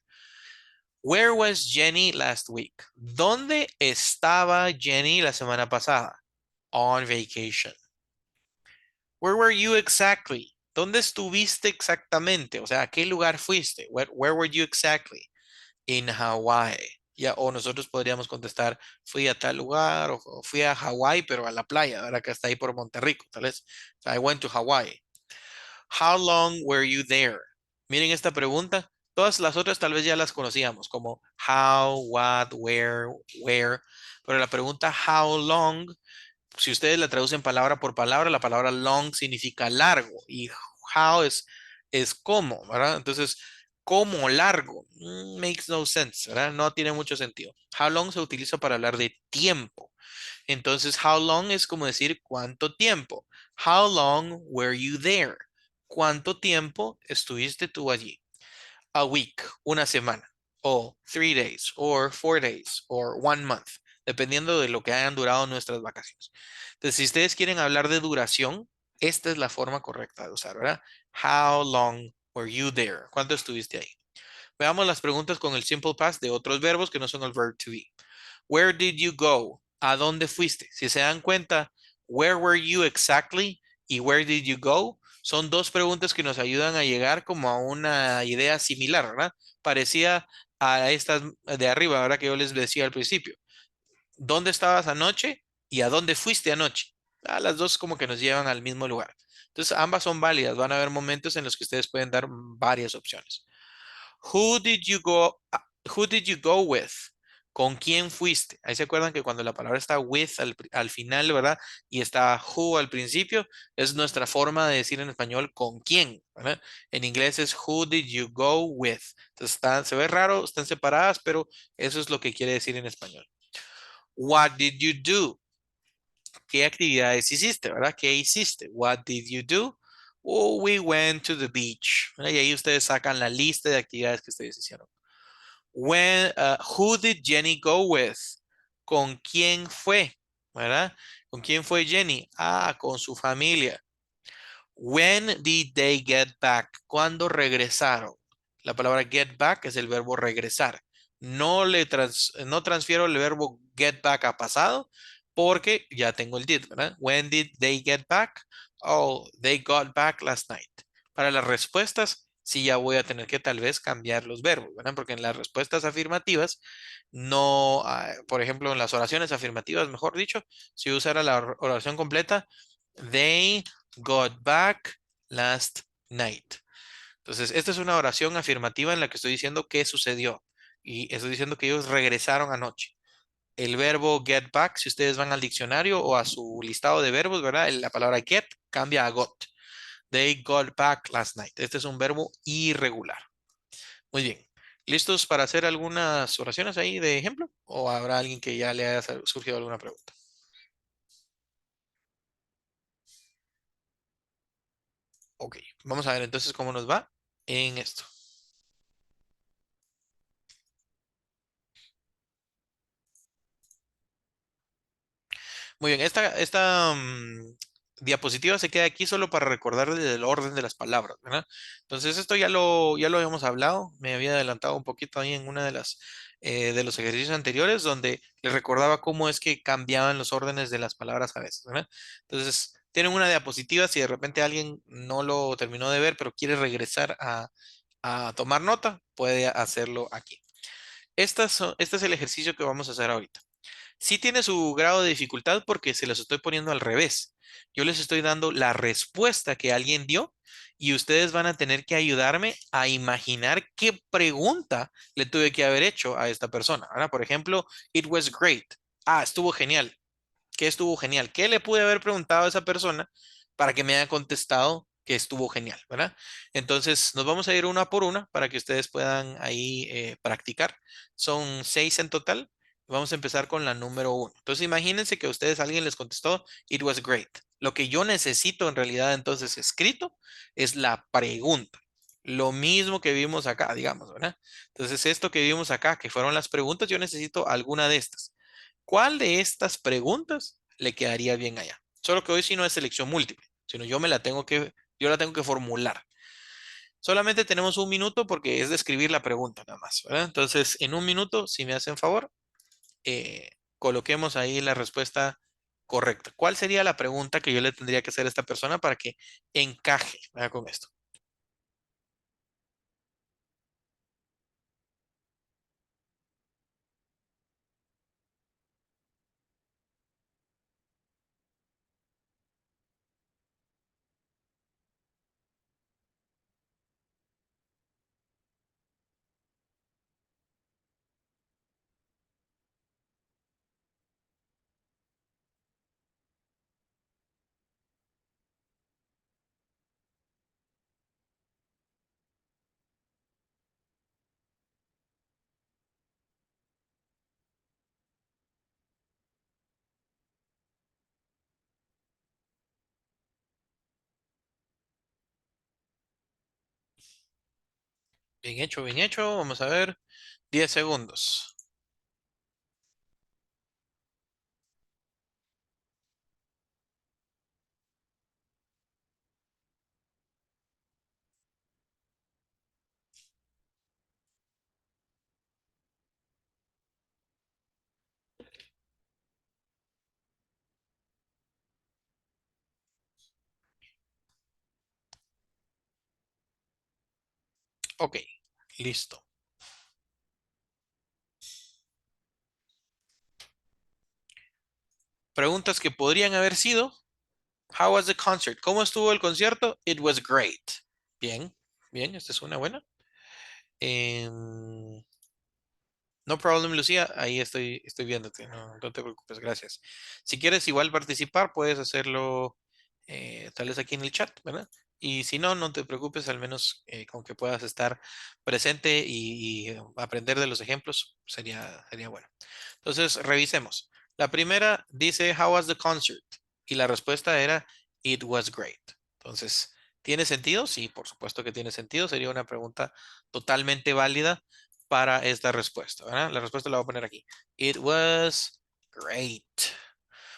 Where was Jenny last week? ¿Dónde estaba Jenny la semana pasada? On vacation. Where were you exactly? ¿Dónde estuviste exactamente? O sea, ¿a qué lugar fuiste? Where were you exactly? In Hawaii. Ya, o nosotros podríamos contestar, fui a tal lugar o fui a Hawaii, pero a la playa, ¿verdad? Que está ahí por Monterrico, tal vez. So I went to Hawaii. How long were you there? Miren esta pregunta. Todas las otras tal vez ya las conocíamos, como how, what, where. Pero la pregunta how long, si ustedes la traducen palabra por palabra, la palabra long significa largo y how es cómo, ¿verdad? Entonces, ¿cómo largo? Makes no sense, ¿verdad? No tiene mucho sentido. How long se utiliza para hablar de tiempo. Entonces, how long es como decir cuánto tiempo. How long were you there? ¿Cuánto tiempo estuviste tú allí? A week, una semana, o 3 days, or 4 days, or 1 month, dependiendo de lo que hayan durado nuestras vacaciones. Entonces, si ustedes quieren hablar de duración, esta es la forma correcta de usar, ¿verdad? How long were you there? ¿Cuánto estuviste ahí? Veamos las preguntas con el simple past de otros verbos que no son el verb to be. Where did you go? ¿A dónde fuiste? Si se dan cuenta, where were you exactly y where did you go? Son dos preguntas que nos ayudan a llegar como a una idea similar, ¿verdad? Parecía a estas de arriba, ¿verdad? Que yo les decía al principio. ¿Dónde estabas anoche y a dónde fuiste anoche? Las dos como que nos llevan al mismo lugar. Entonces, ambas son válidas. Van a haber momentos en los que ustedes pueden dar varias opciones. Who did you go, who did you go with? ¿Con quién fuiste? Ahí se acuerdan que cuando la palabra está with al final, ¿verdad? Y está who al principio, es nuestra forma de decir en español con quién, ¿verdad? En inglés es who did you go with. Entonces se ve raro, están separadas, pero eso es lo que quiere decir en español. What did you do? ¿Qué actividades hiciste, verdad? ¿Qué hiciste? What did you do? Oh, we went to the beach. ¿Verdad? Y ahí ustedes sacan la lista de actividades que ustedes hicieron. Who did Jenny go with? ¿Con quién fue? ¿Verdad? ¿Con quién fue Jenny? Con su familia. When did they get back? ¿Cuándo regresaron? La palabra get back es el verbo regresar. No transfiero el verbo get back a pasado porque ya tengo el did, ¿verdad? When did they get back? Oh, they got back last night. Para las respuestas, sí ya voy a tener que tal vez cambiar los verbos, ¿verdad? Porque en las respuestas afirmativas, no, por ejemplo, en las oraciones afirmativas, mejor dicho, si usara la oración completa, they got back last night. Entonces, esta es una oración afirmativa en la que estoy diciendo qué sucedió. Y estoy diciendo que ellos regresaron anoche. El verbo get back, si ustedes van al diccionario o a su listado de verbos, ¿verdad? La palabra get cambia a got. They got back last night. Este es un verbo irregular. Muy bien. ¿Listos para hacer algunas oraciones ahí de ejemplo? ¿O habrá alguien que ya le haya surgido alguna pregunta? Ok, vamos a ver entonces cómo nos va en esto. Muy bien, esta diapositiva se queda aquí solo para recordarles el orden de las palabras, ¿verdad? Entonces esto ya lo habíamos hablado, me había adelantado un poquito ahí en una de los ejercicios anteriores donde les recordaba cómo es que cambiaban los órdenes de las palabras a veces, ¿verdad? Entonces tienen una diapositiva, si de repente alguien no lo terminó de ver, pero quiere regresar a tomar nota, puede hacerlo aquí. Este es el ejercicio que vamos a hacer ahorita. Sí tiene su grado de dificultad porque se los estoy poniendo al revés. Yo les estoy dando la respuesta que alguien dio y ustedes van a tener que ayudarme a imaginar qué pregunta le tuve que haber hecho a esta persona. Ahora, por ejemplo, it was great. Estuvo genial. ¿Qué estuvo genial? ¿Qué le pude haber preguntado a esa persona para que me haya contestado que estuvo genial, ¿verdad? Entonces, nos vamos a ir una por una para que ustedes puedan ahí practicar. Son 6 en total. Vamos a empezar con la número 1. Entonces, imagínense que a ustedes alguien les contestó, it was great. Lo que yo necesito en realidad entonces escrito es la pregunta. Lo mismo que vimos acá, digamos, ¿verdad? Entonces, esto que vimos acá, que fueron las preguntas, yo necesito alguna de estas. ¿Cuál de estas preguntas le quedaría bien allá? Solo que hoy sí no es selección múltiple, sino yo la tengo que formular. Solamente tenemos un minuto porque es de escribir la pregunta nada más, ¿verdad? Entonces, en un minuto, si me hacen favor, coloquemos ahí la respuesta correcta. ¿Cuál sería la pregunta que yo le tendría que hacer a esta persona para que encaje, ¿verdad? Con esto? Bien hecho, bien hecho. Vamos a ver. 10 segundos. Ok, listo. Preguntas que podrían haber sido. How was the concert? ¿Cómo estuvo el concierto? It was great. Bien, bien, esta es una buena. Em, no problem, Lucía. Ahí estoy viéndote. No, no te preocupes, gracias. Si quieres igual participar, puedes hacerlo tal vez aquí en el chat, ¿verdad? Y si no, no te preocupes, al menos con que puedas estar presente y aprender de los ejemplos, sería bueno. Entonces, revisemos. La primera dice, How was the concert? Y la respuesta era, It was great. Entonces, ¿tiene sentido? Sí, por supuesto que tiene sentido. Sería una pregunta totalmente válida para esta respuesta, ¿verdad? La respuesta la voy a poner aquí. It was great.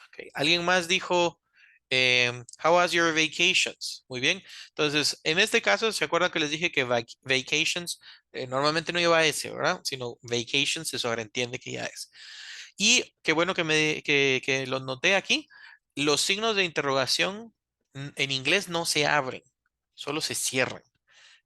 Ok, alguien más dijo, How was your vacations? Muy bien. Entonces, en este caso, ¿se acuerdan que les dije que vacations normalmente no lleva S, ¿verdad? Sino vacations se sobreentiende que ya es. Y qué bueno que lo noté aquí. Los signos de interrogación en inglés no se abren, solo se cierran.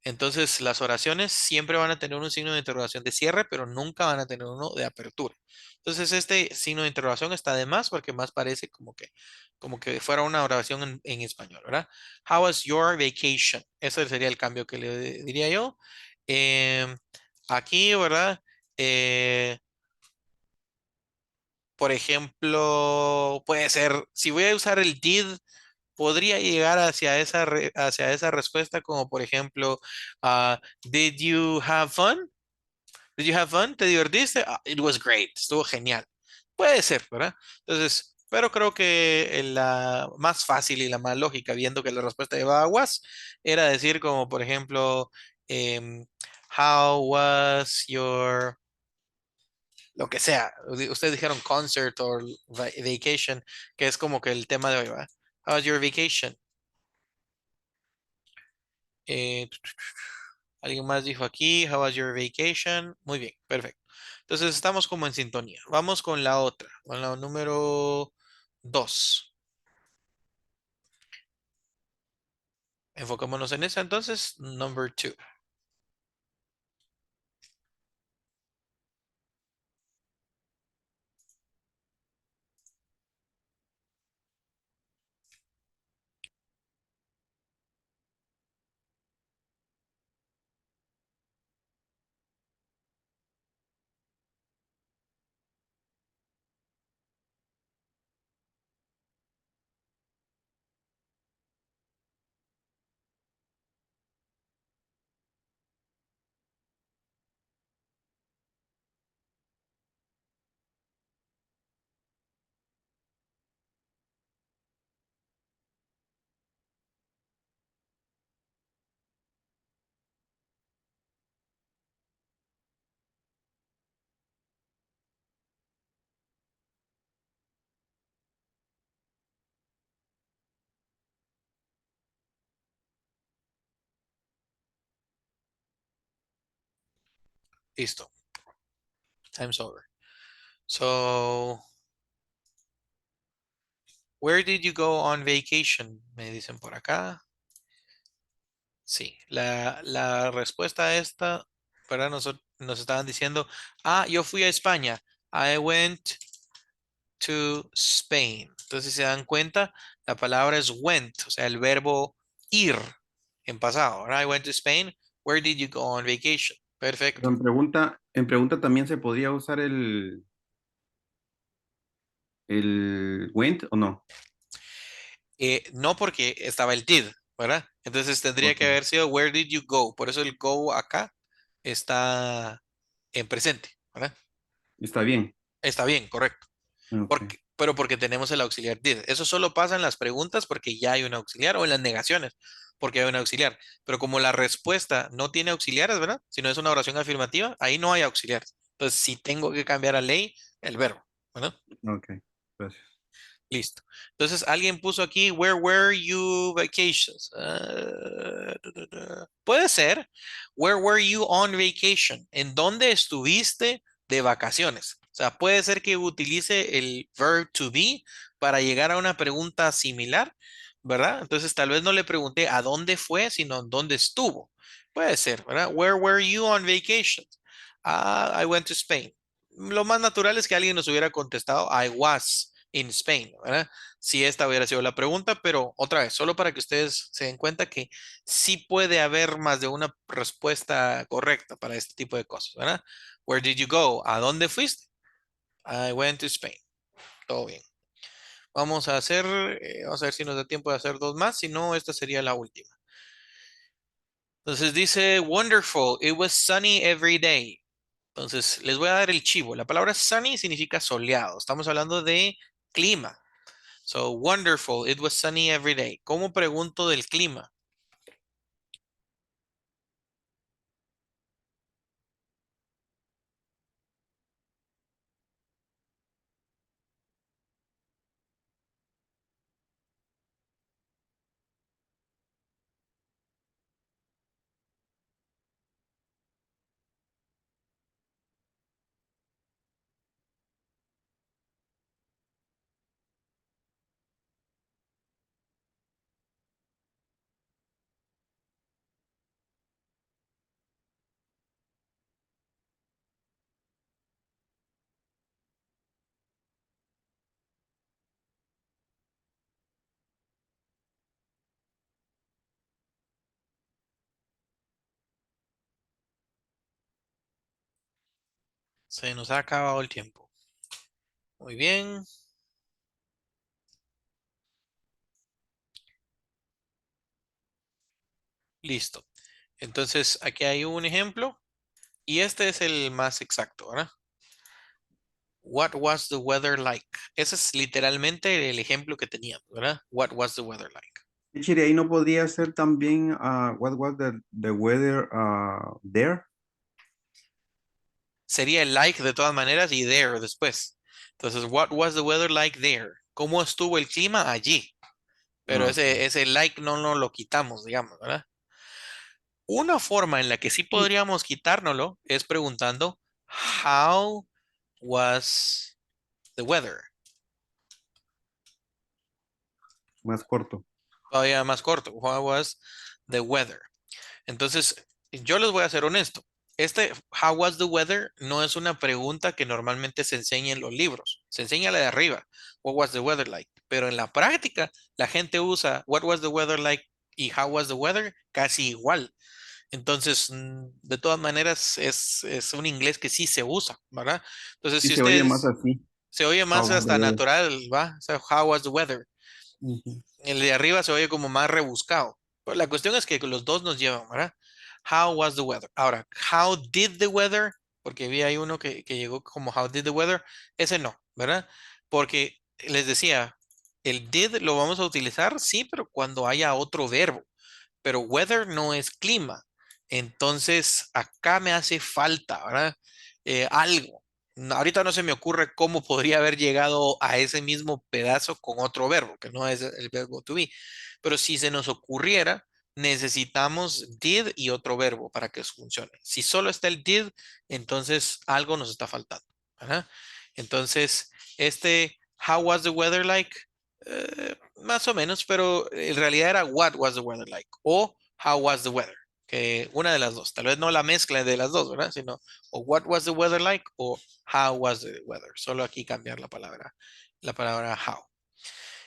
Entonces, las oraciones siempre van a tener un signo de interrogación de cierre, pero nunca van a tener uno de apertura. Entonces, este signo de interrogación está de más porque más parece como que fuera una oración en español, ¿verdad? How was your vacation? Ese sería el cambio que le diría yo. Em, aquí, ¿verdad? Eh, por ejemplo, puede ser, si voy a usar el did, podría llegar hacia esa respuesta como por ejemplo, Did you have fun? Did you have fun? ¿Te divertiste? It was great. Estuvo genial. Puede ser, ¿verdad? Entonces, pero creo que la más fácil y la más lógica, viendo que la respuesta llevaba was, era decir como por ejemplo, em, How was your lo que sea. Ustedes dijeron concert o vacation, que es como que el tema de hoy, ¿va? How was your vacation? Eh, alguien más dijo aquí, How was your vacation? Muy bien, perfecto. Entonces estamos como en sintonía. Vamos con la otra, con la número 2. Enfocémonos en esa entonces, number 2. Listo. Time's over. So, where did you go on vacation? Me dicen por acá. Sí, la respuesta a esta, ¿verdad? Nos estaban diciendo, yo fui a España. I went to Spain. Entonces, si se dan cuenta, la palabra es went, o sea, el verbo ir en pasado, ¿verdad? I went to Spain. Where did you go on vacation? Pero Perfecto. en pregunta también se podría usar el went o no. No porque estaba el did, ¿verdad? Entonces tendría Ok, que haber sido where did you go. Por eso el go acá está en presente, ¿verdad? está bien. Está bien, correcto. Ok, Pero porque tenemos el auxiliar did. Eso solo pasa en las preguntas porque ya hay un auxiliar o en las negaciones porque hay un auxiliar. Pero como la respuesta no tiene auxiliares, ¿verdad? Si no es una oración afirmativa, ahí no hay auxiliares. Entonces, si tengo que cambiar a ley, el verbo, ¿verdad? ok, gracias. Listo. Entonces, alguien puso aquí, where were you vacations? Puede ser, where were you on vacation? ¿En dónde estuviste de vacaciones? O sea, puede ser que utilice el verb to be para llegar a una pregunta similar, ¿verdad? Entonces, tal vez no le pregunté a dónde fue, sino dónde estuvo. Puede ser, ¿verdad? Where were you on vacation? I went to Spain. Lo más natural es que alguien nos hubiera contestado, I was in Spain, ¿verdad? Si esta hubiera sido la pregunta, pero otra vez, solo para que ustedes se den cuenta que sí puede haber más de una respuesta correcta para este tipo de cosas, ¿verdad? Where did you go? ¿A dónde fuiste? I went to Spain. Todo bien. Vamos a ver si nos da tiempo de hacer dos más, si no, esta sería la última. Entonces dice, wonderful, it was sunny every day. Entonces, les voy a dar el chivo. La palabra sunny significa soleado. Estamos hablando de clima. So, wonderful. It was sunny every day. ¿Cómo pregunto del clima? Se nos ha acabado el tiempo. Muy bien. Listo. Entonces, aquí hay un ejemplo y este es el más exacto, ¿verdad? What was the weather like? Ese es literalmente el ejemplo que teníamos, ¿verdad? What was the weather like? Chiri, ahí no podría ser también what was the weather there? Sería el like de todas maneras y there después. Entonces, what was the weather like there? ¿Cómo estuvo el clima allí? Pero Ah, ese like no nos lo quitamos, digamos, ¿verdad? Una forma en la que sí podríamos quitárnoslo es preguntando, how was the weather? más corto. Todavía más corto, how was the weather? Entonces, yo les voy a ser honesto. Este how was the weather no es una pregunta que normalmente se enseña en los libros. Se enseña la de arriba. What was the weather like? Pero en la práctica, la gente usa what was the weather like y how was the weather casi igual. Entonces, de todas maneras, es un inglés que sí se usa, ¿verdad? Entonces, Sí si se oye más ustedes así. se oye How más was the hasta weather? natural, ¿va? O sea, how was the weather? Ujú. El de arriba se oye como más rebuscado. Pero la cuestión es que los dos nos llevan, ¿verdad? How was the weather? Ahora, how did the weather? Porque vi ahí uno que llegó como how did the weather. Ese no, ¿verdad? Porque les decía, el did lo vamos a utilizar, sí, pero cuando haya otro verbo. Pero weather no es clima. Entonces, acá me hace falta, ¿verdad? Algo. Ahorita no se me ocurre cómo podría haber llegado a ese mismo pedazo con otro verbo, que no es el verbo to be. Pero si se nos ocurriera, necesitamos did y otro verbo para que eso funcione. Si solo está el did, entonces algo nos está faltando, ¿verdad? Entonces, how was the weather like? Más o menos, pero en realidad era what was the weather like o how was the weather, que una de las dos, tal vez no la mezcla de las dos, ¿verdad? Sino o what was the weather like o how was the weather. Solo aquí cambiar la palabra how.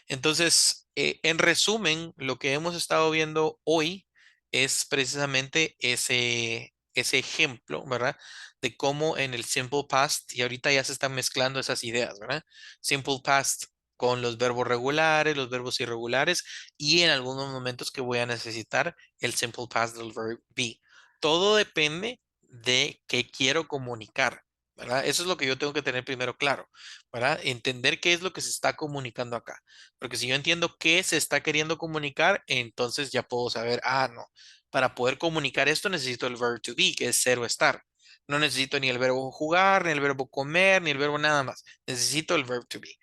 Entonces, en resumen, lo que hemos estado viendo hoy es precisamente ese ejemplo, ¿verdad? De cómo en el simple past, y ahorita ya se están mezclando esas ideas, ¿verdad? Simple past con los verbos regulares, los verbos irregulares, y en algunos momentos que voy a necesitar el simple past del verb be. Todo depende de qué quiero comunicar, ¿verdad? Eso es lo que yo tengo que tener primero claro, ¿verdad? Entender qué es lo que se está comunicando acá. Porque si yo entiendo qué se está queriendo comunicar, entonces ya puedo saber, no, para poder comunicar esto necesito el verb to be, que es ser o estar. No necesito ni el verbo jugar, ni el verbo comer, ni el verbo nada más. Necesito el verb to be.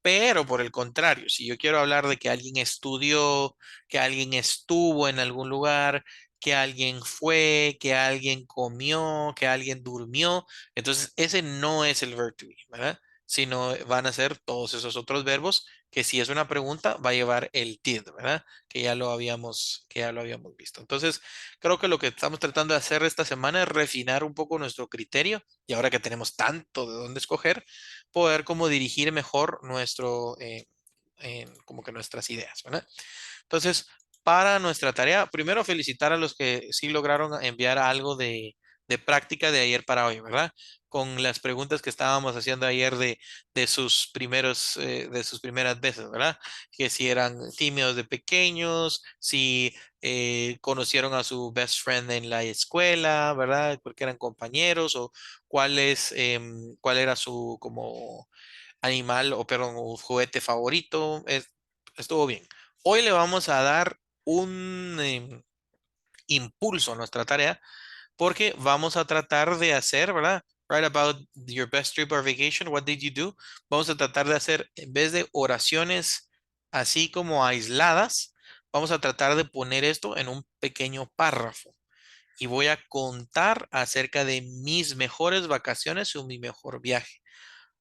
Pero por el contrario, si yo quiero hablar de que alguien estudió, que alguien estuvo en algún lugar, que alguien fue, que alguien comió, que alguien durmió, entonces ese no es el verb to be, ¿verdad? Sino van a ser todos esos otros verbos que si es una pregunta va a llevar el did, ¿verdad? Que ya lo habíamos visto. Entonces, creo que lo que estamos tratando de hacer esta semana es refinar un poco nuestro criterio y ahora que tenemos tanto de dónde escoger, poder como dirigir mejor como que nuestras ideas, ¿verdad? Entonces, para nuestra tarea, primero felicitar a los que sí lograron enviar algo de práctica de ayer para hoy, ¿verdad? Con las preguntas que estábamos haciendo ayer de sus primeras veces, ¿verdad? Que si eran tímidos de pequeños, si conocieron a su best friend en la escuela, ¿verdad? Porque eran compañeros o cuál era su como animal o perdón, o juguete favorito. Estuvo bien. Hoy le vamos a dar un impulso a nuestra tarea porque vamos a tratar de hacer, ¿verdad? Write about your best trip or vacation. What did you do? Vamos a tratar de hacer, en vez de oraciones así como aisladas, vamos a tratar de poner esto en un pequeño párrafo. Y voy a contar acerca de mis mejores vacaciones o mi mejor viaje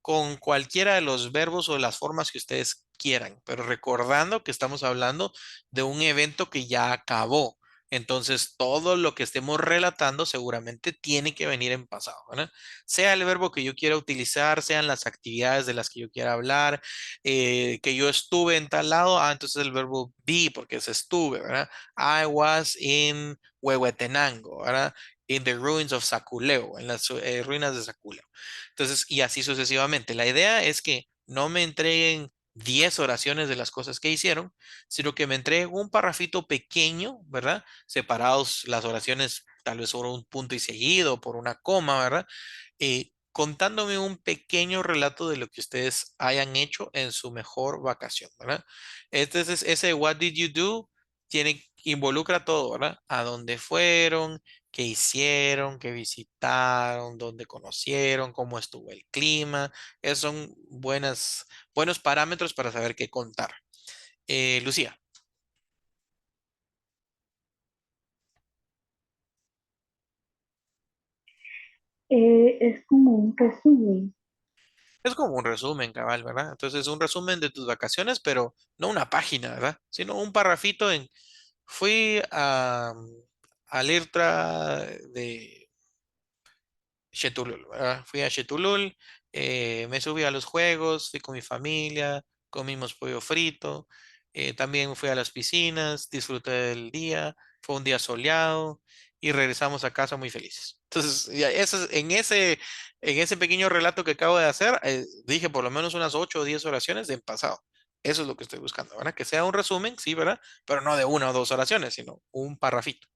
con cualquiera de los verbos o las formas que ustedes quieran, pero recordando que estamos hablando de un evento que ya acabó. Entonces, todo lo que estemos relatando seguramente tiene que venir en pasado, ¿verdad? Sea el verbo que yo quiera utilizar, sean las actividades de las que yo quiera hablar, que yo estuve en tal lado, entonces el verbo be, porque es estuve, ¿verdad? I was in Huehuetenango, ¿verdad? In the ruins of Saculeo, en las ruinas de Saculeo. Entonces, y así sucesivamente. La idea es que no me entreguen 10 oraciones de las cosas que hicieron, sino que me entreguen un parrafito pequeño, ¿verdad? Separados las oraciones tal vez por un punto y seguido, por una coma, ¿verdad? Contándome un pequeño relato de lo que ustedes hayan hecho en su mejor vacación, ¿verdad? Entonces, ese What did you do? Involucra todo, ¿verdad? A dónde fueron, qué hicieron, qué visitaron, dónde conocieron, cómo estuvo el clima. Esos son buenos parámetros para saber qué contar. Lucía, Es como un resumen. es como un resumen, cabal, ¿verdad? Entonces, un resumen de tus vacaciones, pero no una página, ¿verdad? Sino un parrafito fui al IRTRA de Chetulul, ¿verdad? Fui a Chetulul, me subí a los juegos, fui con mi familia, comimos pollo frito, también fui a las piscinas, disfruté del día, fue un día soleado y regresamos a casa muy felices. Entonces, en ese pequeño relato que acabo de hacer, dije por lo menos unas 8 o 10 oraciones de en pasado. Eso es lo que estoy buscando, ¿verdad? Que sea un resumen, sí, ¿verdad? Pero no de una o dos oraciones, sino un parrafito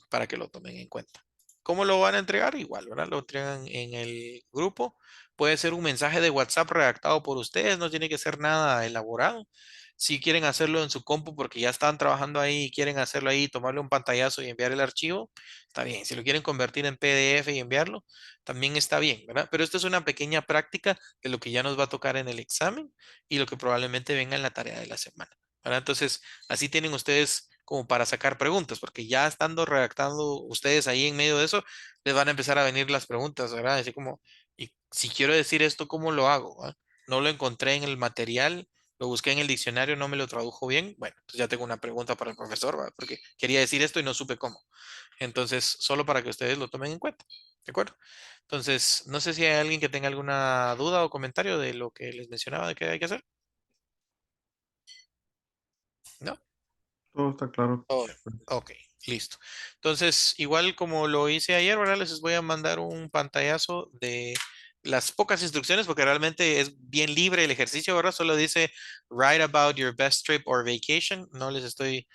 para que lo tomen en cuenta. ¿Cómo lo van a entregar? Igual, ¿verdad? Lo entregan en el grupo. Puede ser un mensaje de WhatsApp redactado por ustedes, no tiene que ser nada elaborado. Si quieren hacerlo en su compu porque ya están trabajando ahí y quieren hacerlo ahí, tomarle un pantallazo y enviar el archivo, está bien. Si lo quieren convertir en PDF y enviarlo, también está bien, ¿verdad? Pero esto es una pequeña práctica de lo que ya nos va a tocar en el examen y lo que probablemente venga en la tarea de la semana, ¿verdad? Entonces, así tienen ustedes como para sacar preguntas, porque ya estando redactando ustedes ahí en medio de eso, les van a empezar a venir las preguntas, ¿verdad? Así como, y si quiero decir esto, ¿cómo lo hago? ¿Va? No lo encontré en el material, lo busqué en el diccionario, no me lo tradujo bien. Bueno, entonces ya tengo una pregunta para el profesor, ¿va? Porque quería decir esto y no supe cómo. Entonces, solo para que ustedes lo tomen en cuenta, ¿de acuerdo? Entonces, no sé si hay alguien que tenga alguna duda o comentario de lo que les mencionaba de qué hay que hacer. ¿No? Todo está claro. Oh, ok, listo. Entonces, igual como lo hice ayer, ¿verdad? Les voy a mandar un pantallazo de las pocas instrucciones porque realmente es bien libre el ejercicio, ¿verdad? Solo dice write about your best trip or vacation. No les estoy,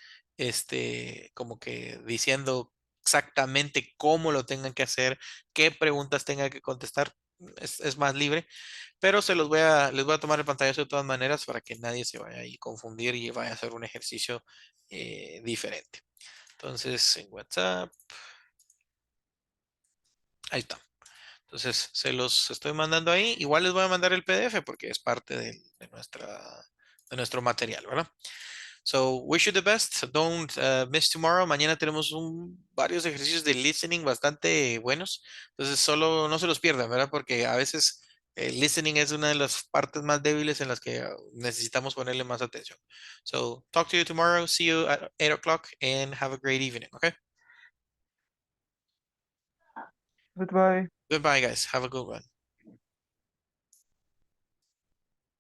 como que diciendo exactamente cómo lo tengan que hacer, qué preguntas tengan que contestar. Es más libre, pero les voy a tomar el pantallazo de todas maneras para que nadie se vaya a ir confundir y vaya a hacer un ejercicio diferente. Entonces, en WhatsApp, ahí está. Entonces, se los estoy mandando ahí. Igual les voy a mandar el PDF porque es parte de nuestro material, ¿verdad? So, wish you the best. Don't miss tomorrow. Mañana tenemos varios ejercicios de listening bastante buenos. Entonces, solo no se los pierdan, ¿verdad? Porque a veces el listening es una de las partes más débiles en las que necesitamos ponerle más atención. So, talk to you tomorrow. See you at 8 o'clock and have a great evening, okay? Goodbye. Goodbye, guys. Have a good one.